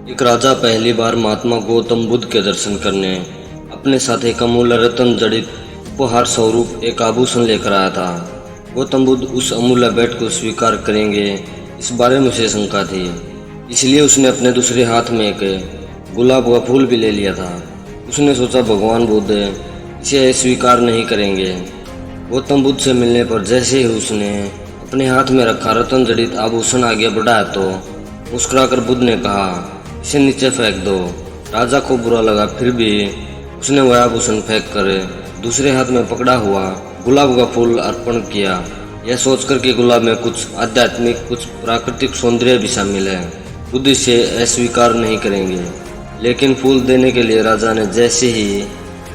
एक राजा पहली बार महात्मा गौतम बुद्ध के दर्शन करने अपने साथ एक अमूल्य रत्न जड़ित उपहार स्वरूप एक आभूषण लेकर आया था। गौतम बुद्ध उस अमूल्य भेंट को स्वीकार करेंगे, इस बारे में उसे शंका थी, इसलिए उसने अपने दूसरे हाथ में एक गुलाब का फूल भी ले लिया था। उसने सोचा भगवान बुद्ध इसे स्वीकार नहीं करेंगे। गौतम बुद्ध से मिलने पर जैसे ही उसने अपने हाथ में रखा रत्न जड़ित आभूषण आगे बढ़ाया तो मुस्कुराकर बुद्ध ने कहा, इसे नीचे फेंक दो। राजा को बुरा लगा, फिर भी उसने वह आभूषण फेंक कर दूसरे हाथ में पकड़ा हुआ गुलाब का फूल अर्पण किया, यह सोचकर कि गुलाब में कुछ आध्यात्मिक, कुछ प्राकृतिक सौंदर्य भी शामिल है। बुद्ध इसे अस्वीकार नहीं करेंगे। लेकिन फूल देने के लिए राजा ने जैसे ही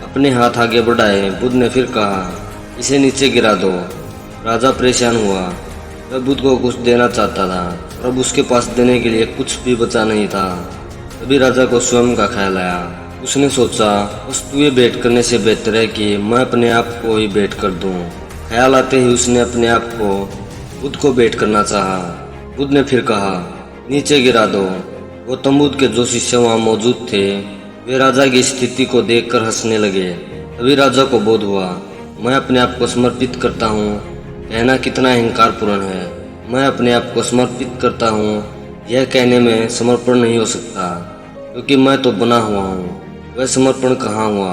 अपने हाथ आगे बढ़ाए, बुद्ध ने फिर कहा, इसे नीचे गिरा दो। राजा परेशान हुआ। वह बुद्ध को कुछ देना चाहता था, पर अब उसके पास देने के लिए कुछ भी बचा नहीं था। तभी राजा को स्वयं का ख्याल आया। उसने सोचा, वस्तुएं भेंट करने से बेहतर है कि मैं अपने आप को ही भेंट कर दूं। ख्याल आते ही उसने अपने आप को बुद्ध को भेंट करना चाहा। बुद्ध ने फिर कहा, नीचे गिरा दो। गौतम बुद्ध के जो शिष्य वहाँ मौजूद थे, वे राजा की स्थिति को देखकर हंसने लगे। तभी राजा को बोध हुआ, मैं अपने आप को समर्पित करता हूँ, कहना कितना अहंकारपूर्ण है। मैं अपने आप को समर्पित करता हूँ, यह कहने में समर्पण नहीं हो सकता, क्योंकि मैं तो बना हुआ हूँ। वह समर्पण कहाँ हुआ।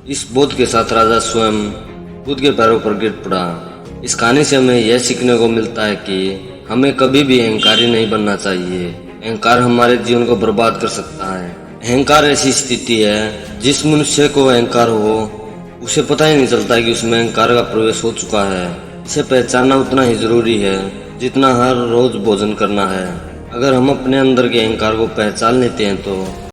इस बोध के साथ राजा स्वयं बुद्ध के पैरों पर गिर पड़ा। इस कहानी से हमें यह सीखने को मिलता है कि हमें कभी भी अहंकारी नहीं बनना चाहिए। अहंकार हमारे जीवन को बर्बाद कर सकता है। अहंकार ऐसी स्थिति है, जिस मनुष्य को अहंकार हो उसे पता ही नहीं चलता कि उसमें अहंकार का प्रवेश हो चुका है। इसे पहचानना उतना ही जरूरी है जितना हर रोज भोजन करना है। अगर हम अपने अंदर के अहंकार को पहचान लेते हैं तो